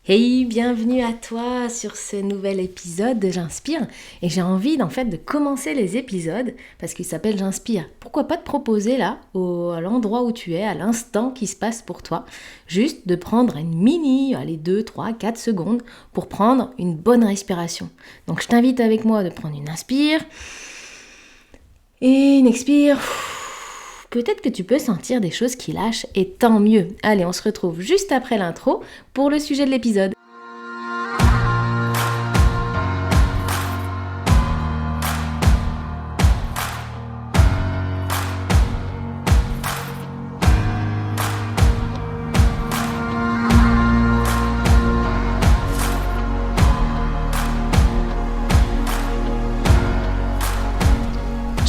Hey, bienvenue à toi sur ce nouvel épisode de J'Inspire. Et j'ai envie de commencer les épisodes parce qu'il s'appelle J'Inspire. Pourquoi pas te proposer là, à l'endroit où tu es, à l'instant qui se passe pour toi, juste de prendre une allez 2, 3, 4 secondes pour prendre une bonne respiration. Donc je t'invite avec moi de prendre une inspire et une expire. Peut-être que tu peux sentir des choses qui lâchent et tant mieux. Allez, on se retrouve juste après l'intro pour le sujet de l'épisode.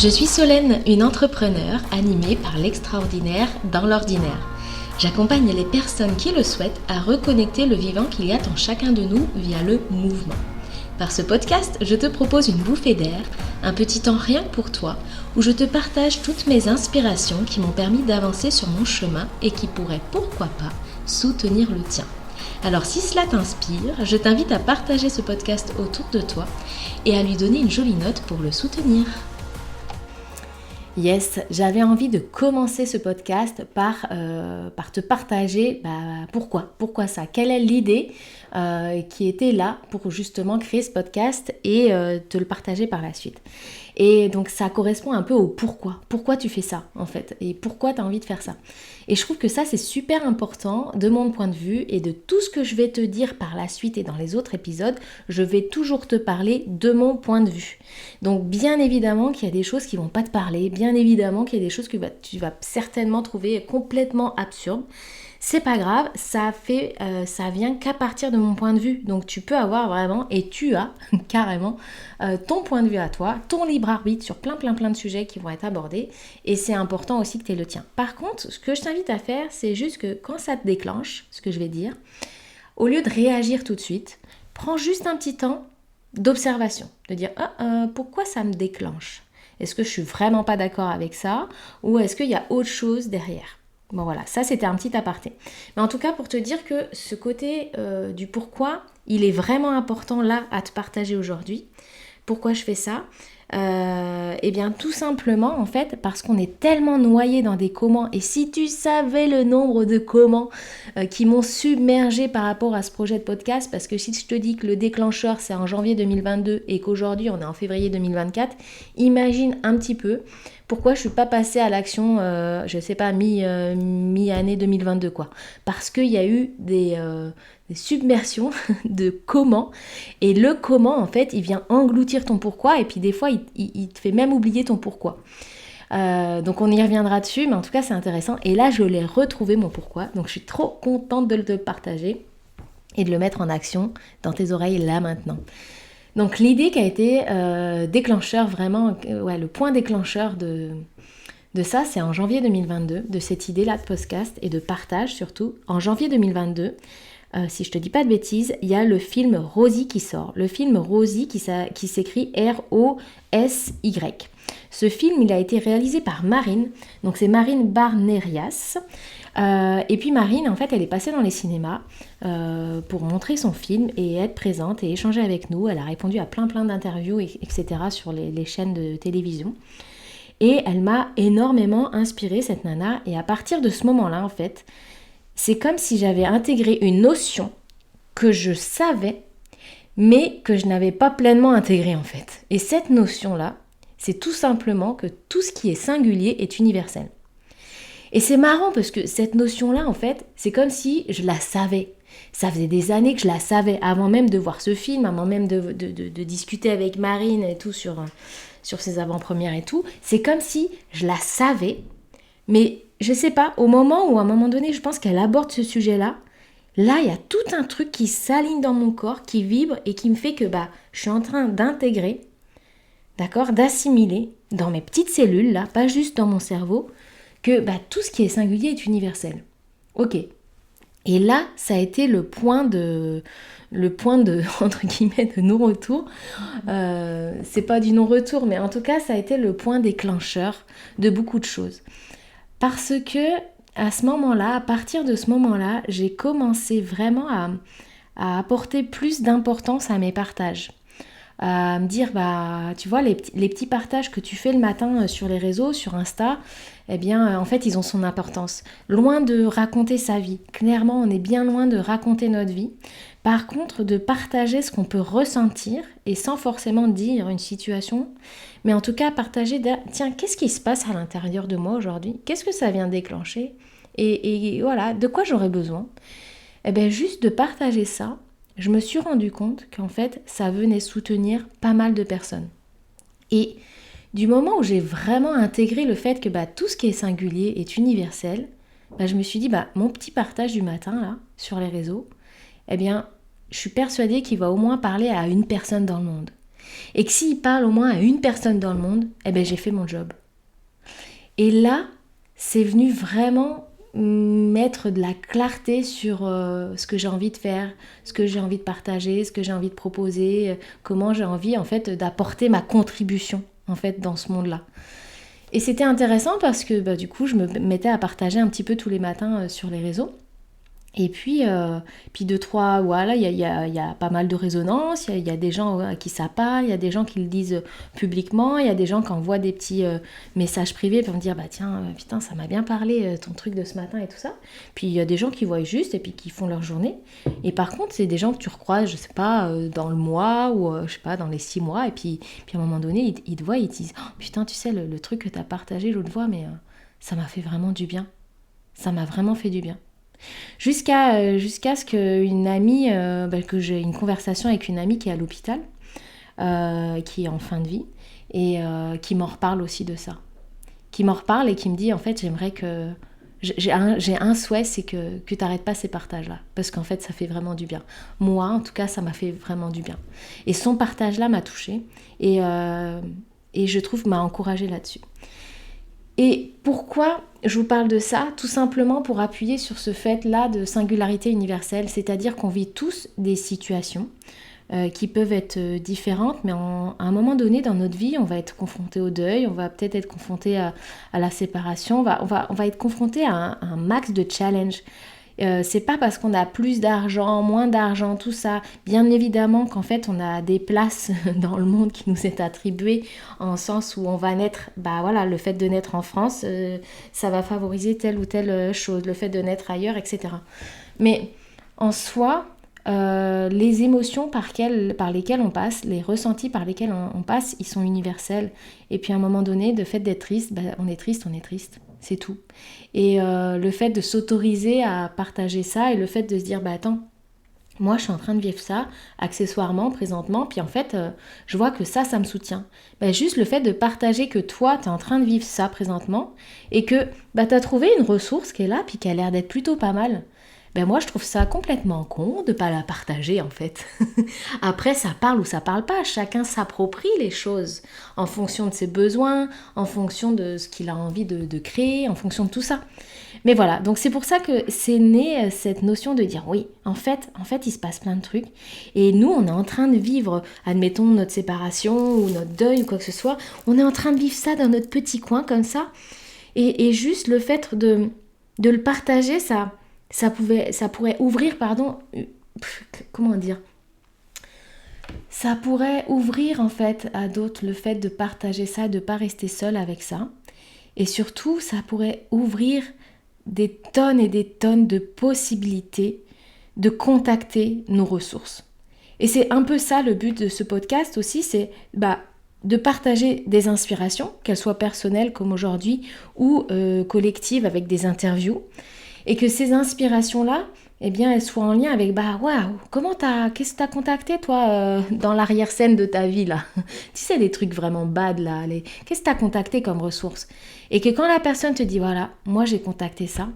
Je suis Solène, une entrepreneure animée par l'extraordinaire dans l'ordinaire. J'accompagne les personnes qui le souhaitent à reconnecter le vivant qu'il y a en chacun de nous via le mouvement. Par ce podcast, je te propose une bouffée d'air, un petit temps rien que pour toi, où je te partage toutes mes inspirations qui m'ont permis d'avancer sur mon chemin et qui pourraient, pourquoi pas, soutenir le tien. Alors si cela t'inspire, je t'invite à partager ce podcast autour de toi et à lui donner une jolie note pour le soutenir. Yes, j'avais envie de commencer ce podcast par te partager pourquoi ça, quelle est l'idée qui était là pour justement créer ce podcast et te le partager par la suite. Et donc ça correspond un peu au pourquoi tu fais ça en fait et pourquoi tu as envie de faire ça. Et je trouve que ça c'est super important de mon point de vue et de tout ce que je vais te dire par la suite et dans les autres épisodes, je vais toujours te parler de mon point de vue. Donc bien évidemment qu'il y a des choses qui vont pas te parler, bien évidemment qu'il y a des choses que tu vas certainement trouver complètement absurdes. C'est pas grave, ça vient qu'à partir de mon point de vue. Donc tu peux avoir vraiment, et tu as carrément ton point de vue à toi, ton libre arbitre sur plein de sujets qui vont être abordés. Et c'est important aussi que tu aies le tien. Par contre, ce que je t'invite à faire, c'est juste que quand ça te déclenche, ce que je vais dire, au lieu de réagir tout de suite, prends juste un petit temps d'observation, de dire pourquoi ça me déclenche ? Est-ce que je suis vraiment pas d'accord avec ça ou est-ce qu'il y a autre chose derrière ? Bon voilà, ça c'était un petit aparté. Mais en tout cas pour te dire que ce côté du pourquoi, il est vraiment important là à te partager aujourd'hui. Pourquoi je fais ça ? Eh bien tout simplement en fait parce qu'on est tellement noyé dans des comment, et si tu savais le nombre de comment qui m'ont submergé par rapport à ce projet de podcast, parce que si je te dis que le déclencheur c'est en janvier 2022 et qu'aujourd'hui on est en février 2024, imagine un petit peu pourquoi je suis pas passée à l'action je sais pas mi-année 2022 quoi, parce qu'il y a eu des submersions de comment, et le comment en fait il vient engloutir ton pourquoi et puis des fois il te fait même oublier ton pourquoi. Donc on y reviendra dessus, mais en tout cas c'est intéressant et là je l'ai retrouvé mon pourquoi, donc je suis trop contente de le partager et de le mettre en action dans tes oreilles là maintenant. Donc l'idée qui a été déclencheur vraiment, le point déclencheur de ça, c'est en janvier 2022, de cette idée là de podcast et de partage surtout. En janvier 2022, si je te dis pas de bêtises, il y a le film Rosie qui sort. Le film Rosie qui s'écrit R-O-S-Y. Ce film, il a été réalisé par Marine. Donc c'est Marine Barnerias. Et puis Marine, en fait, elle est passée dans les cinémas pour montrer son film et être présente et échanger avec nous. Elle a répondu à plein d'interviews, etc. sur les chaînes de télévision. Et elle m'a énormément inspirée, cette nana. Et à partir de ce moment-là, en fait, c'est comme si j'avais intégré une notion que je savais, mais que je n'avais pas pleinement intégrée en fait. Et cette notion-là, c'est tout simplement que tout ce qui est singulier est universel. Et c'est marrant parce que cette notion-là, en fait, c'est comme si je la savais. Ça faisait des années que je la savais, avant même de voir ce film, avant même de discuter avec Marine et tout sur ses avant-premières et tout. C'est comme si je la savais, mais je sais pas, au moment où à un moment donné, je pense qu'elle aborde ce sujet-là, là, il y a tout un truc qui s'aligne dans mon corps, qui vibre et qui me fait que je suis en train d'intégrer, d'accord, d'assimiler dans mes petites cellules, là, pas juste dans mon cerveau, que tout ce qui est singulier est universel. Ok. Et là, ça a été le point de entre guillemets, de non-retour. C'est pas du non-retour, mais en tout cas, ça a été le point déclencheur de beaucoup de choses. Parce que à ce moment-là, à partir de ce moment-là, j'ai commencé vraiment à apporter plus d'importance à mes partages. À me dire, tu vois, les petits partages que tu fais le matin sur les réseaux, sur Insta, eh bien, en fait, ils ont son importance. Loin de raconter sa vie. Clairement, on est bien loin de raconter notre vie. Par contre, de partager ce qu'on peut ressentir, et sans forcément dire une situation, mais en tout cas, partager, tiens, qu'est-ce qui se passe à l'intérieur de moi aujourd'hui? Qu'est-ce que ça vient déclencher? Et voilà, de quoi j'aurais besoin? Eh bien, juste de partager ça, je me suis rendu compte qu'en fait, ça venait soutenir pas mal de personnes. Et du moment où j'ai vraiment intégré le fait que tout ce qui est singulier est universel, je me suis dit, mon petit partage du matin, là, sur les réseaux, eh bien, je suis persuadée qu'il va au moins parler à une personne dans le monde. Et que s'il parle au moins à une personne dans le monde, eh bien, j'ai fait mon job. Et là, c'est venu vraiment mettre de la clarté sur ce que j'ai envie de faire, ce que j'ai envie de partager, ce que j'ai envie de proposer, comment j'ai envie en fait d'apporter ma contribution en fait dans ce monde-là. Et c'était intéressant parce que du coup je me mettais à partager un petit peu tous les matins sur les réseaux. Et puis 2-3, voilà, il y a pas mal de résonance, il y a des gens à qui ça parle, il y a des gens qui le disent publiquement, il y a des gens qui envoient des petits messages privés pour me dire tiens, putain, ça m'a bien parlé ton truc de ce matin et tout ça. Puis il y a des gens qui voient juste et puis qui font leur journée. Et par contre, c'est des gens que tu recroises, je sais pas, dans le mois ou je sais pas, dans les 6 mois. Et puis à un moment donné, ils te voient, ils te disent putain, tu sais, le truc que t'as partagé l'autre fois, mais ça m'a fait vraiment du bien. Ça m'a vraiment fait du bien. Jusqu'à ce qu'une amie, que j'ai une conversation avec une amie qui est à l'hôpital, qui est en fin de vie, et qui m'en reparle aussi de ça. Qui m'en reparle et qui me dit, en fait, j'aimerais que... J'ai un souhait, c'est que tu n'arrêtes pas ces partages-là, parce qu'en fait, ça fait vraiment du bien. Moi, en tout cas, ça m'a fait vraiment du bien. Et son partage-là m'a touchée, et je trouve m'a encouragée là-dessus. Et pourquoi je vous parle de ça? Tout simplement pour appuyer sur ce fait-là de singularité universelle, c'est-à-dire qu'on vit tous des situations qui peuvent être différentes, mais à un moment donné dans notre vie, on va être confronté au deuil, on va peut-être être confronté à la séparation, on va être confronté à un max de challenge. C'est pas parce qu'on a plus d'argent, moins d'argent, tout ça. Bien évidemment qu'en fait, on a des places dans le monde qui nous est attribuées en sens où on va naître, le fait de naître en France, ça va favoriser telle ou telle chose, le fait de naître ailleurs, etc. Mais en soi, les émotions par lesquelles on passe, les ressentis par lesquels on passe, ils sont universels. Et puis à un moment donné, le fait d'être triste, on est triste. C'est tout. Et le fait de s'autoriser à partager ça et le fait de se dire, attends, moi je suis en train de vivre ça, accessoirement, présentement, puis en fait, je vois que ça me soutient. Juste le fait de partager que toi, tu es en train de vivre ça présentement et que tu as trouvé une ressource qui est là, puis qui a l'air d'être plutôt pas mal. Moi, je trouve ça complètement con de pas la partager, en fait. Après, ça parle ou ça parle pas. Chacun s'approprie les choses en fonction de ses besoins, en fonction de ce qu'il a envie de créer, en fonction de tout ça. Mais voilà, donc c'est pour ça que c'est né cette notion de dire oui, en fait, il se passe plein de trucs. Et nous, on est en train de vivre, admettons, notre séparation ou notre deuil ou quoi que ce soit. On est en train de vivre ça dans notre petit coin comme ça. Et juste le fait de le partager, ça pourrait ouvrir, ça pourrait ouvrir en fait à d'autres le fait de partager ça, de ne pas rester seul avec ça. Et surtout, ça pourrait ouvrir des tonnes et des tonnes de possibilités de contacter nos ressources. Et c'est un peu ça le but de ce podcast aussi, c'est de partager des inspirations, qu'elles soient personnelles comme aujourd'hui ou collectives avec des interviews. Et que ces inspirations-là, elles soient en lien avec, qu'est-ce que t'as contacté, toi, dans l'arrière-scène de ta vie, là? Tu sais, des trucs vraiment bad, là. Qu'est-ce que t'as contacté comme ressource? Et que quand la personne te dit, voilà, moi, j'ai contacté ça,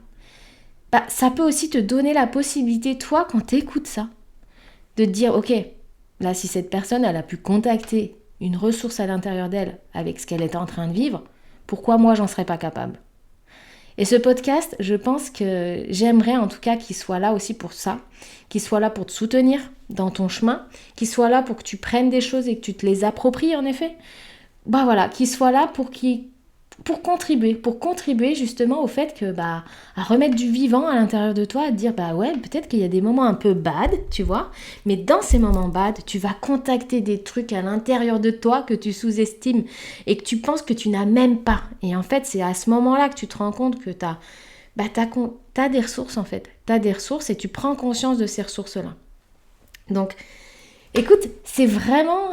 ça peut aussi te donner la possibilité, toi, quand t'écoutes ça, de te dire, ok, là, si cette personne, elle a pu contacter une ressource à l'intérieur d'elle avec ce qu'elle est en train de vivre, pourquoi moi, j'en serais pas capable? Et ce podcast, je pense que j'aimerais en tout cas qu'il soit là aussi pour ça, qu'il soit là pour te soutenir dans ton chemin, qu'il soit là pour que tu prennes des choses et que tu te les appropries en effet. Qu'il soit là pour pour contribuer justement au fait que à remettre du vivant à l'intérieur de toi, à te dire ouais, peut-être qu'il y a des moments un peu bad, tu vois, mais dans ces moments bad, tu vas contacter des trucs à l'intérieur de toi que tu sous-estimes et que tu penses que tu n'as même pas. Et en fait, c'est à ce moment-là que tu te rends compte que t'as des ressources en fait. T'as des ressources et tu prends conscience de ces ressources-là. Donc, écoute, c'est vraiment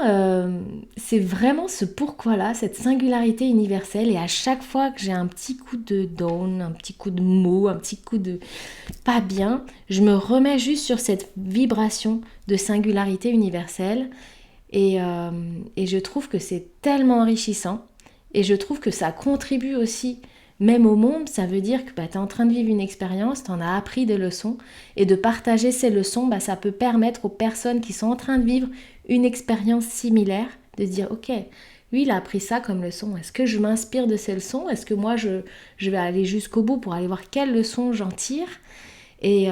ce pourquoi-là, cette singularité universelle. Et à chaque fois que j'ai un petit coup de down, un petit coup de mou, un petit coup de pas bien, je me remets juste sur cette vibration de singularité universelle. Et je trouve que c'est tellement enrichissant. Et je trouve que ça contribue aussi même au monde. Ça veut dire que tu es en train de vivre une expérience, tu en as appris des leçons. Et de partager ces leçons, ça peut permettre aux personnes qui sont en train de vivre une expérience similaire de se dire « Ok, lui il a appris ça comme leçon. Est-ce que je m'inspire de ces leçons? Est-ce que moi je vais aller jusqu'au bout pour aller voir quelles leçons j'en tire ?» et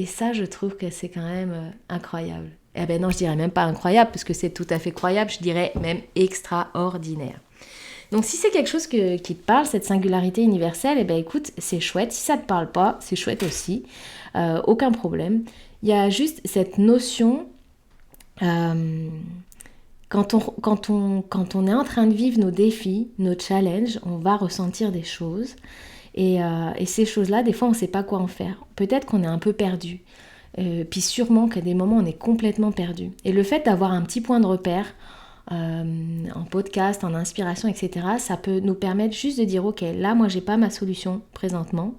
ça, je trouve que c'est quand même incroyable. Eh ben non, je dirais même pas incroyable, parce que c'est tout à fait croyable, je dirais même extraordinaire. Donc si c'est quelque chose qui te parle, cette singularité universelle, eh ben écoute, c'est chouette. Si ça te parle pas, c'est chouette aussi. Aucun problème. Il y a juste cette notion, quand on est en train de vivre nos défis, nos challenges, on va ressentir des choses. Et ces choses-là, des fois, on ne sait pas quoi en faire. Peut-être qu'on est un peu perdu. Puis sûrement qu'à des moments, on est complètement perdu. Et le fait d'avoir un petit point de repère, en podcast, en inspiration, etc., ça peut nous permettre juste de dire « Ok, là, moi, j'ai pas ma solution présentement.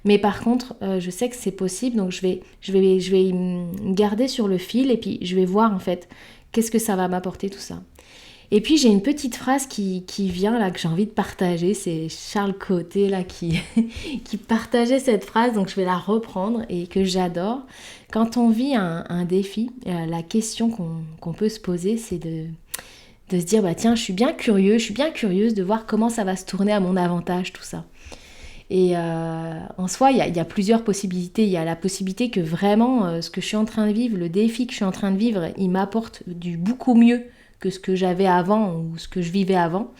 Mais par contre, je sais que c'est possible, donc je vais me garder sur le fil et puis je vais voir, en fait, qu'est-ce que ça va m'apporter, tout ça. » Et puis j'ai une petite phrase qui vient là, que j'ai envie de partager, c'est Charles Côté là qui partageait cette phrase, donc je vais la reprendre et que j'adore. Quand on vit un défi, la question qu'on peut se poser, c'est de se dire tiens, je suis bien curieuse de voir comment ça va se tourner à mon avantage, tout ça. Et en soi, il y a plusieurs possibilités. Il y a la possibilité que vraiment, ce que je suis en train de vivre, le défi que je suis en train de vivre, il m'apporte du beaucoup mieux que ce que j'avais avant ou ce que je vivais avant.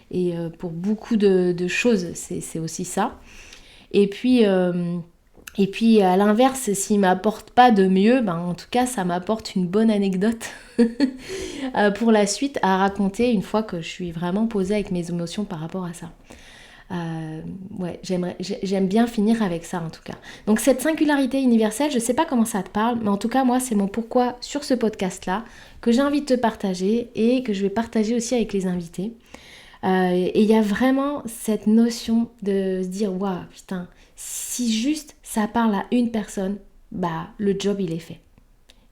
Et pour beaucoup de choses, c'est aussi ça. Et puis à l'inverse, s'il ne m'apporte pas de mieux, en tout cas, ça m'apporte une bonne anecdote pour la suite à raconter une fois que je suis vraiment posée avec mes émotions par rapport à ça. J'aime bien finir avec ça en tout cas. Donc cette singularité universelle, je sais pas comment ça te parle, mais en tout cas moi c'est mon pourquoi sur ce podcast là que j'ai envie de te partager et que je vais partager aussi avec les invités. Et il y a vraiment cette notion de se dire waouh putain, si juste ça parle à une personne, le job il est fait.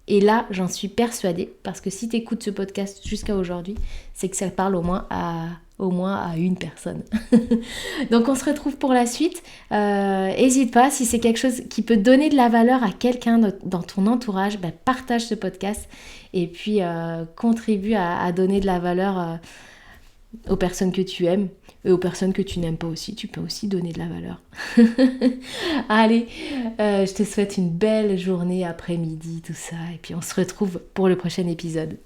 Et là, j'en suis persuadée, parce que si tu écoutes ce podcast jusqu'à aujourd'hui, c'est que ça parle au moins à une personne. Donc on se retrouve pour la suite. N'hésite pas, si c'est quelque chose qui peut donner de la valeur à quelqu'un dans ton entourage, partage ce podcast et puis contribue à donner de la valeur aux personnes que tu aimes et aux personnes que tu n'aimes pas aussi. Tu peux aussi donner de la valeur. Allez, je te souhaite une belle journée, après-midi, tout ça. Et puis on se retrouve pour le prochain épisode.